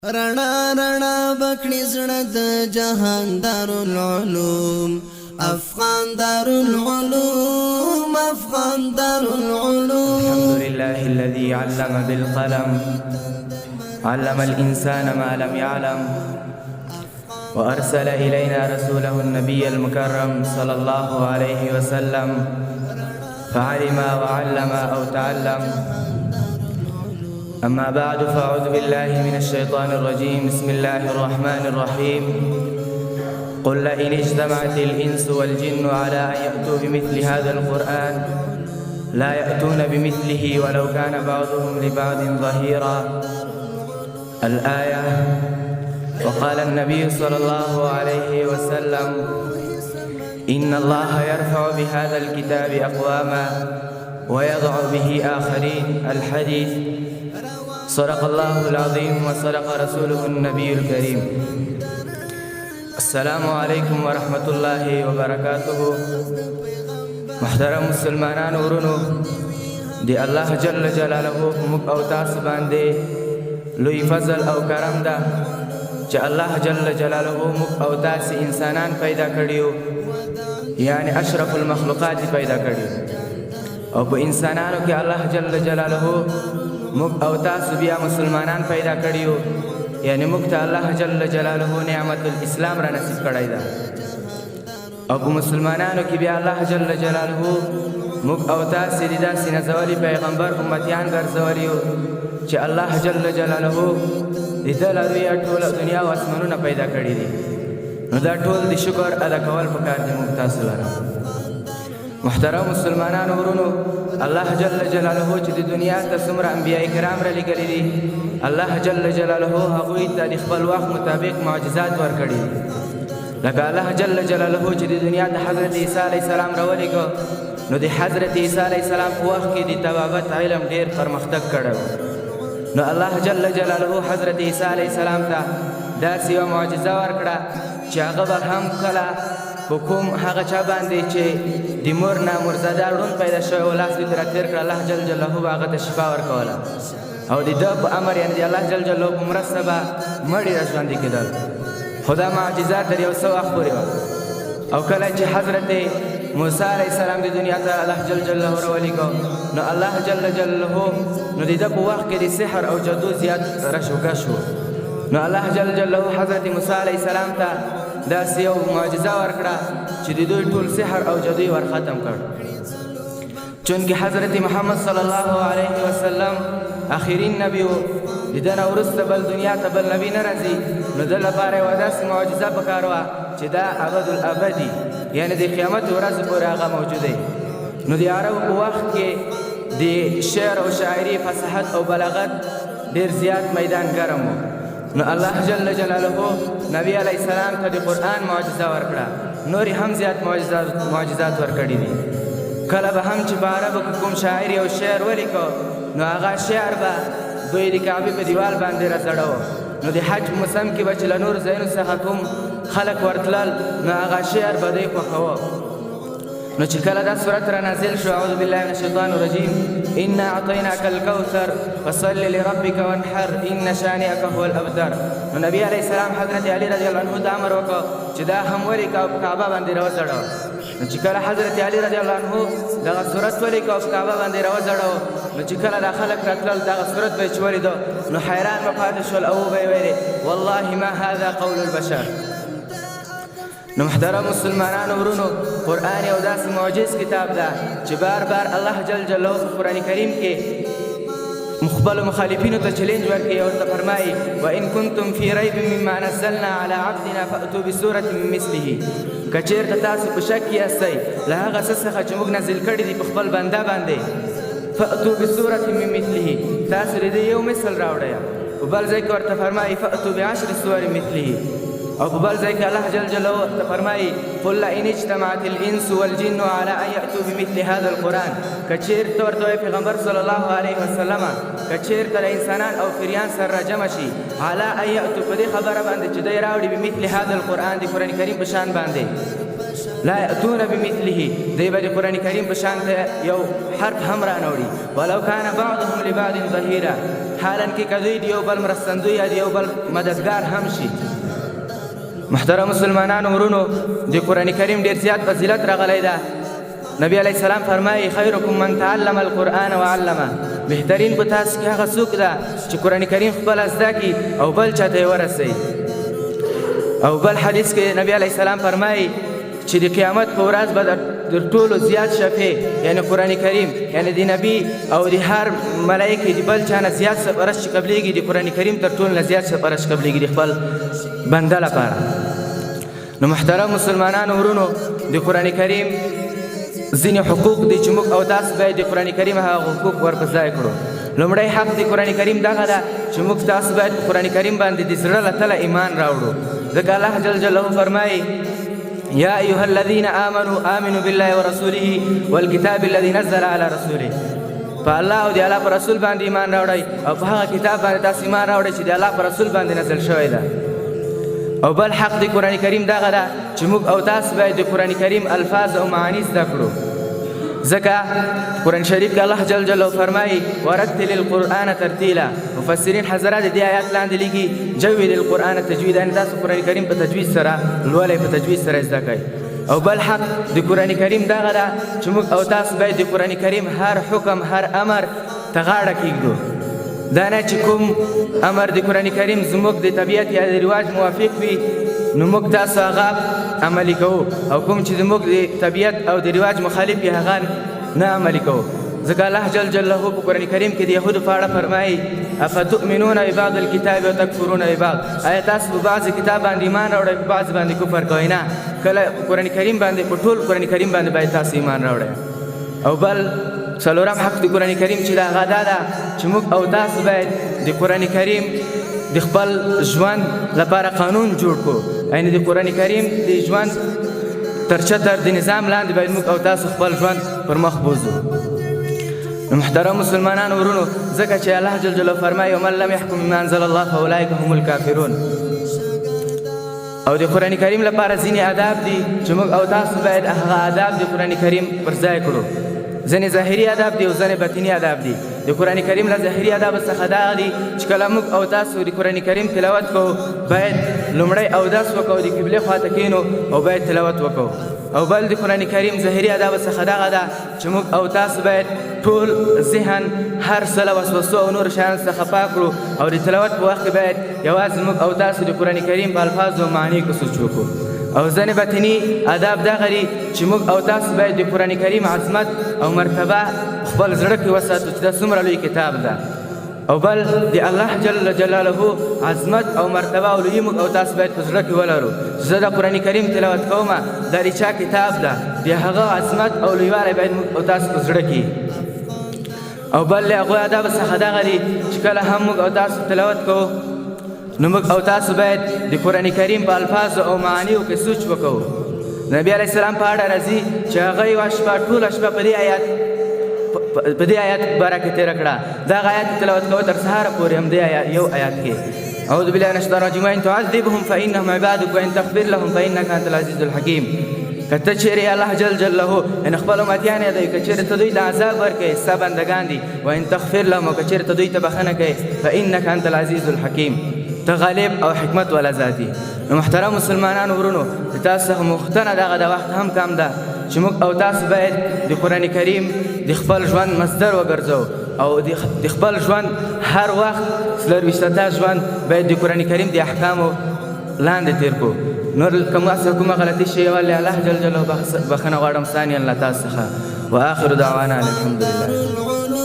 رڼا رڼا بکړي زړه د جهان دارالعلوم افغان دارالعلوم افغان دارالعلوم. الحمد لله الذي علم بالقلم علم الإنسان ما لم يعلم وأرسل إلينا رسوله النبي المكرم صلى الله عليه وسلم فعلم وعلم أو تعلم. أما بعد فأعوذ بالله من الشيطان الرجيم. بسم الله الرحمن الرحيم. قل لئن اجتمعت الإنس والجن على أن يأتوا بمثل هذا القرآن لا يأتون بمثله ولو كان بعضهم لبعض ظهيرا. الآية. وقال النبي صلى الله عليه وسلم إن الله يرفع بهذا الكتاب أقواما ويضع به آخرين. الحديث. صدق الله العظيم وصدق رسوله النبي الكريم. السلام عليكم ورحمة الله وبركاته. محترم مسلمانان ورونو دی الله جل جلاله مک او تاسو باندې لوی فضل او کرم ده چې الله جل جلاله مک او تاسو انسانان پیدا کړیو، یعنی اشرف المخلوقات پیدا کړیو، او په انسانانو کې الله جل جلاله مک او تاسو بیا مسلمانان پیدا کړیو، یعنی مک ته الله جل جلاله نعمت الاسلام را نصیب کړی ده، او په مسلمانانو کې بیا الله جل جلاله مک او تاسو د داسې نازولي پیغمبر امتیان ګرځولیو چې الله جل جلاله د ده لوی ټوله دنیا او اسمانونه پیدا کړي دي. نو دا ټول د شکر ادا کول پکار دي موږ تاسو لره. محترم مسلمانانو ورونو، الله جل جلاله چې د دنیا ته څومره انبیاء کرام را لېږلي دي، الله جل جلاله هغوی ته د خپل وخت مطابق معجزات ورکړي. لکه الله جل جلاله چې د دنیا ته حضرت عیسی علیه السلام راولېږه، نو د حضرت عیسی علیه السلام په وخت کې د طبابت علم ډېر پرمختګ کړی. نو الله جل جلاله حضرت عیسی علیه السلام ته داسې یوه معجزه ورکړه چې هغه به هم کله په کوم هغه چا باندې چې د مور نه مرزاده ړوند پیدا شوی و لاس ورته راتېر کړه، الله جل جلاله به هغه ته شفا ورکوله، او د ده په امر یعنې د الله جل جلاله په مرسته به مړي را ژوندي کېدل. خو دا معجزه تر یو څه وخت پورې وه، او کله چې حضرت موسی علیه السلام د دنیا ته الله جل جلاله راولېږه، نو الله جل جلاله نو د ده په وخت کې د سحر او جادو زیات رش و کش و. نو الله جل جلاله حضرت موسی علیه السلام ته داسې یو معجزه ورکړه چې د دوی ټول سحر او جادو یې ورختم کړ. چونکې حضرت محمد صلی الله علیه وسلم آخرین نبی و، د ده نه وروسته بل دنیا ته بل نبی نه راځي، نو ده لپاره یوه داسې معجزه پکار وه چې دا ابدالابدي، یعنې د قیامت ورځې پورې هغه موجود دی. نو د عربو په وخت کې د شعر او شاعري فصاحت او بلاغت ډېر زیات میدان ګرم و. نو الله جل جلاله نبی علیه السلام ته د قرآن معجزه ورکړه، نورې هم زیات معجزات ورکړي دي. کله به هم چې په عربو کې کوم شاعر یو شعر ولیکه، نو هغه شعر به دوی د کعبې په دیوال باندې راځړوه. نو د حج موسم کې به چې له نورو ځایونو څخه کوم خلک ورتلل، نو هغه شعر به دوی خوښوه. نو چې کله دا صورت را نازل شو، اعوذ بالله من الشیطان الرجیم، انا اعطیناک الکوثر فصل لربک وانحر ان شانئک هو الابتر. نو نبی علیه السلام حضرت علی رضی الله عنه ته امر وکړ چې دا هم ولیکه او په کعبه باندې راوځړوه. نو چې کله حضرت علی رضی الله عنه دغه صورت ولیکه او په کعبه باندې راوځړوه، نو چې کله دا خلک راتلل دغه صورت به یې چې ولیده، نو حیران به پاتې شول او به یې ویلې والله ما هذا قول البشر. نو محترم مسلمانانو ورونو، قرآن یو داسې معجز کتاب ده چې بار بار الله جل جلاله په قرآن کریم کې خپلو مخالفینو ته چلنج ورکوي او ورته فرمایي وان کنتم فی ریب مما نزلنا علی عبدنا فأتوا بسورة من مثله. که چېرته تاسو په شک کې یاستئ له هغه څه څخه چې موږ نازل کړي دي په خپل بنده باندې، فأتوا بسورة من مثله، تاسو د دې یو مثل راوړئ. په بل ځای کې ورته فرمایي فأتوا بعشر سور مثله، او په بل ځای کې الله جل جلاله ورته فرمایي قل لئن اجتمعت الانس والجن على ان یأتوا بمثل هذا القرآن. که چېرته ورته وایي پیغمبر صلی الله علیه وسلم، که چېرته انسانان او فریان سره راجمع شي على ان یأتوا، په دې خبره باندې چې دی راوړي بمثل هذا القرآن، د قرآن کریم په شان باندې، لا يأتون بمثله دی به قرآن کریم په شان ته یو حرف هم را نوړي ولو کان بعضهم لبعض ظهیرا حالا کې کدوی د یو بل مرستندوی یا د یو بل مددګار هم شي. محترم مسلمانانو ورونو، د قرآن کریم ډېر زیات فضیلت راغلی ده. نبی علیه السلام فرمایي خیرکم من تعلم القرآن وعلمه، بهترین په تاسو کې هغه څوک ده چې قرآن کریم خپله زده کړي او بل چاته یې ورسوي. او بل حدیث کې نبی علیه السلام فرمایي چې د قیامت په ورځ به در ټولو زیات شفیع یعنی قرآن کریم یعنی د نبی او د هر ملایکې د بل چا نه زیات سپارش چې قبلیږي د قرآن کریم تر ټولو نه زیات سپارش قبلیږي د خپل بنده لپاره. نو محترم مسلمانانو ورونو، د قرآن کریم ځینې حقوق دي چې موږ او تاسو باید د قرآن کریم هغه حقوق ور په ځای کړو. لومړی حق د قرآن کریم دغه ده چې موږ تاسو باید په قرآن کریم باندې د زړه له تله ایمان راوړو. ځکه الله جل جلاله فرمایي يا أيها الذين آمنوا بالله ورسوله والكتاب الذي نزل على رسوله. فالله او د الله پر رسول باندې ایمان راوړئ او په هغه کتاب باندې تاسو ایمان راوړئ چې د الله پر رسول باندې نازل شوی ده. او بل حق د قرآن کریم دغه ده چې موږ او تاسو باید د قرآن کریم الفاظ او معانی زده کړو. ځکه قرآن شریف کې الله جل جلاله فرمایي ورتل القرآن ترتیلا. مفسرین حضرات دې آیات لاندې لیکي جوید القرآن تجویدا، یعنې تاسو قرآن کریم په تجوید سره لولئ، په تجوید سره زده کړئ. او بل حق د قرآن کریم دغه ده چې موږ او تاسو باید د قرآن کریم هر حکم هر امر ته غاړه کېږدو. دا نه چې کوم امر د قرآن کریم زموږ د طبیعت یا د رواج موافق وي نو موږ تاسو هغه عملي کوو، او کوم چې زموږ د طبیعت او د رواج مخالف وي هغه نه عملي کوو. ځکه الله جل جلاله په قرآن کریم کې د یهودو په اړه فرمایي افتؤمنون ببعض الکتاب وتکفرون ببعض. آیا تاسو په بعض کتاب باندې ایمان راوړئ په بعض باندې کفر کوئ؟ نه، کله قرآن کریم باندې په ټول قرآن کریم باندې باید تاسو ایمان راوړئ. او بل څلورم حق د قرآن کریم چې دا غدا ده چې موږ او تاسو باید د قرآن کریم د خپل ژوند لپاره قانون جوړ کړو. یعنې د قرآن کریم د ژوند تر چتر د نظام لاندې باید موږ او تاسو خپل ژوند پر مخ بوځو. محترم مسلمانانو ورونو، ځکه چې الله جل جلاله فرمایي ومن لم يحكم بما انزل الله فاولئک هم الکافرون. او د قرآن کریم لپاره ځینې آداب دي چې موږ او تاسو باید هغه آداب د قرآن کریم پر ځای کړو. ځینې ظاهري آداب دي او ځینې باطني آداب دي. د قرآن کریم له ظاهري آدابو څخه دا دي چې کله موږ او تاسو د قرآن کریم تلاوت کوو باید لومړی اودس وکړو، د قبلې خواته کښېنو او باید تلاوت وکړو. او بل د قرآن کریم ظاهري آدابو څخه دغه ده چې موږ او تاسو باید ټول ذهن هر څه له وسوسو او نورو شیانو څخه پاک کړو، او د تلاوت په وخت کې باید یوازې موږ او تاسو د قرآن کریم په الفاظو او معانی کې سوچ وکړو. او ځینې باطني آداب دغه دي چې موږ او تاسو باید د قرآن کریم عظمت او مرتبه خپل زړه کې وساتو چې دا څومره لوی کتاب ده. او بل د الله جل جلاله عظمت او مرتبه او لویي موږ او تاسو باید په زړه کې ولرو. زه د قرآن کریم تلاوت کوم، دا د چا کتاب ده، د هغه عظمت او لویوالی باید موږ او تاسو په زړه کې. او بل له هغو آدابو څخه دغه دي چې کله هم موږ او تاسو تلاوت کوو نو موږ او تاسو باید د قرآن کریم په الفاظو او معانیو کې سوچ وکړو. نبی علیه السلام په اړه راځي چې هغه یوه شپه ټوله شپه په دې آیات باره کې تېره کړه. دغه آیات تلاوت کوه تر سهاره پورې همدې یو آیات کې اعوذ بالله من الشیطان الرجیم وان تعذبهم فانهم عبادک وان تغفر لهم فانک انت العزیز الحکیم. که ته چیرې الله جل جلاله یعنې خپل امتیان یې دی، که چیرې ته دوی ته عذاب ورکوې ستا بندګان دي، وان تغفر لهم، او که چیرې ته دوی ته بخښنه کوې فانک انت العزیز الحکیم، ته غالب او حکمت والا ذات یې. نو محترم مسلمانانو ورونو، د تاسو څخه غوښتنه دغه د وخت هم کم ده چې موږ او تاسو باید د قرآن کریم د خپل ژوند مصدر وګرځو، او د خپل ژوند هر وخت څلرویشتمه ژوند باید د قرآن کریم د احکامو لاندې تیر کړو. نور کومه غلطي شوې وه الله جل جلاله بخښنه غواړم ثانیا له تاسو څخه. واخر دعوانا الحمد لله.